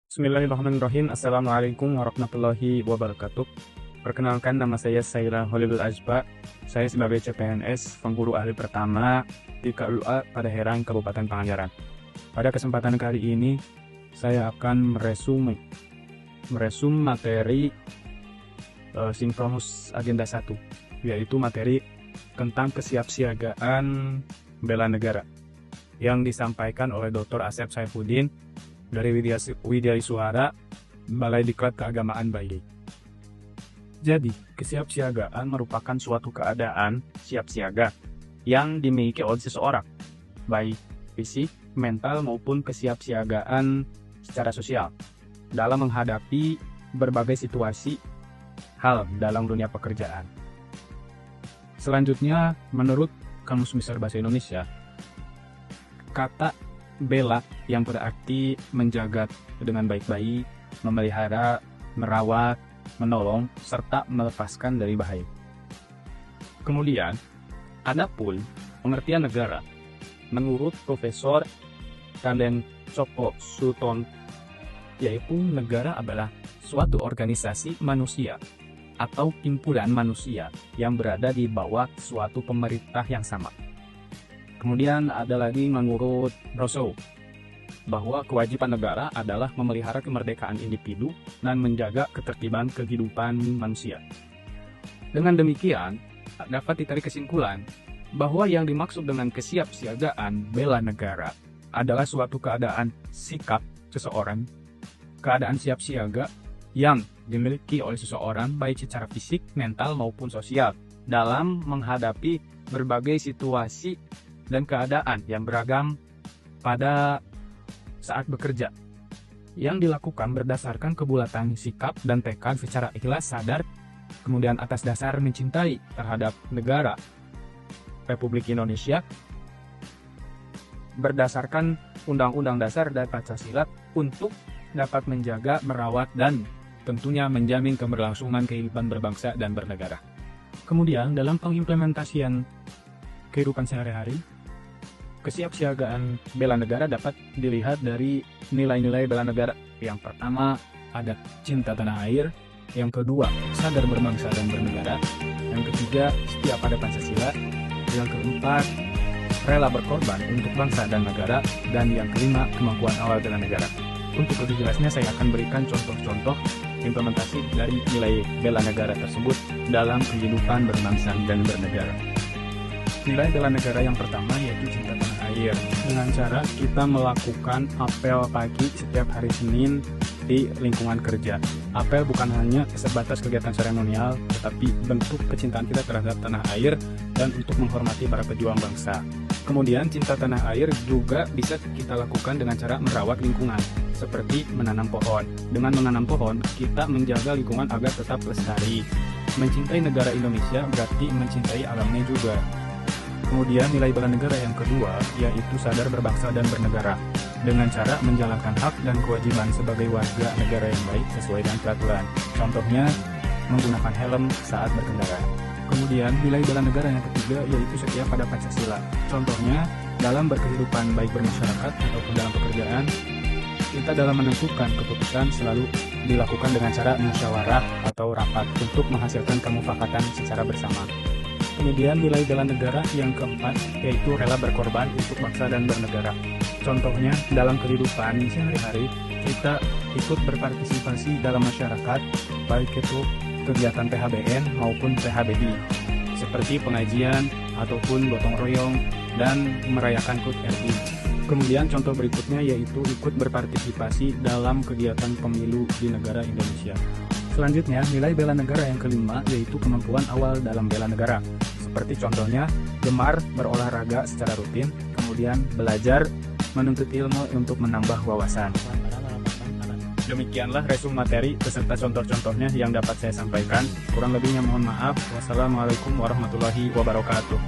Bismillahirrahmanirrahim. Assalamualaikum warahmatullahi wabarakatuh. Perkenalkan, nama saya Saira Holilul Ajba. Saya sebagai CPNS, pengguru ahli pertama di KUA pada Herang, Kabupaten Pangandaran. Pada kesempatan kali ini, saya akan meresum materi Sinkronus Agenda 1, yaitu materi tentang kesiapsiagaan bela negara yang disampaikan oleh Dr. Asep Saifuddin dari Widya Suara, Balai Diklat Keagamaan Bayi. Jadi, kesiapsiagaan merupakan suatu keadaan siap siaga yang dimiliki oleh seseorang, baik fisik, mental, maupun kesiapsiagaan secara sosial dalam menghadapi berbagai situasi hal dalam dunia pekerjaan. Selanjutnya, menurut Kamus Besar Bahasa Indonesia, kata bela yang berarti menjaga dengan baik-baik, memelihara, merawat, menolong, serta melepaskan dari bahaya. Kemudian, adapun pengertian negara, menurut Profesor Kalen Coko Suton, yaitu negara adalah suatu organisasi manusia atau kumpulan manusia yang berada di bawah suatu pemerintah yang sama. Kemudian ada lagi menurut Rousseau, bahwa kewajiban negara adalah memelihara kemerdekaan individu dan menjaga ketertiban kehidupan manusia. Dengan demikian, dapat ditarik kesimpulan bahwa yang dimaksud dengan kesiapsiagaan bela negara adalah suatu keadaan sikap seseorang, keadaan siap siaga yang dimiliki oleh seseorang baik secara fisik, mental, maupun sosial dalam menghadapi berbagai situasi dan keadaan yang beragam pada saat bekerja, yang dilakukan berdasarkan kebulatan sikap dan tekad secara ikhlas sadar, kemudian atas dasar mencintai terhadap negara Republik Indonesia berdasarkan Undang-Undang Dasar dan Pancasila untuk dapat menjaga, merawat, dan tentunya menjamin keberlangsungan kehidupan berbangsa dan bernegara. Kemudian dalam pengimplementasian kehidupan sehari-hari, kesiapsiagaan bela negara dapat dilihat dari nilai-nilai bela negara. Yang pertama ada cinta tanah air, yang kedua sadar berbangsa dan bernegara, yang ketiga setia pada Pancasila, yang keempat rela berkorban untuk bangsa dan negara, dan yang kelima kemampuan awal bela negara. Untuk lebih jelasnya saya akan berikan contoh-contoh implementasi dari nilai bela negara tersebut dalam kehidupan berbangsa dan bernegara. Nilai bela negara yang pertama yaitu cinta tanah air, dengan cara kita melakukan apel pagi setiap hari Senin di lingkungan kerja. Apel bukan hanya sebatas kegiatan seremonial, tetapi bentuk kecintaan kita terhadap tanah air dan untuk menghormati para pejuang bangsa. Kemudian cinta tanah air juga bisa kita lakukan dengan cara merawat lingkungan, seperti menanam pohon. Dengan menanam pohon, kita menjaga lingkungan agar tetap lestari. Mencintai negara Indonesia berarti mencintai alamnya juga. Kemudian nilai bela negara yang kedua yaitu sadar berbangsa dan bernegara, dengan cara menjalankan hak dan kewajiban sebagai warga negara yang baik sesuai dengan peraturan. Contohnya menggunakan helm saat berkendara. Kemudian nilai bela negara yang ketiga yaitu setia pada Pancasila. Contohnya dalam berkehidupan baik bermasyarakat ataupun dalam pekerjaan, kita dalam menentukan keputusan selalu dilakukan dengan cara musyawarah atau rapat untuk menghasilkan kemufakatan secara bersama. Kemudian nilai bela negara yang keempat yaitu rela berkorban untuk bangsa dan bernegara. Contohnya dalam kehidupan sehari-hari kita ikut berpartisipasi dalam masyarakat, baik itu kegiatan PHBN maupun PHBI, seperti pengajian ataupun gotong royong dan merayakan HUT RI. Kemudian contoh berikutnya yaitu ikut berpartisipasi dalam kegiatan pemilu di negara Indonesia. Selanjutnya, nilai bela negara yang kelima yaitu kemampuan awal dalam bela negara. Seperti contohnya, gemar berolahraga secara rutin, kemudian belajar menuntut ilmu untuk menambah wawasan. Demikianlah resum materi beserta contoh-contohnya yang dapat saya sampaikan. Kurang lebihnya mohon maaf. Wassalamualaikum warahmatullahi wabarakatuh.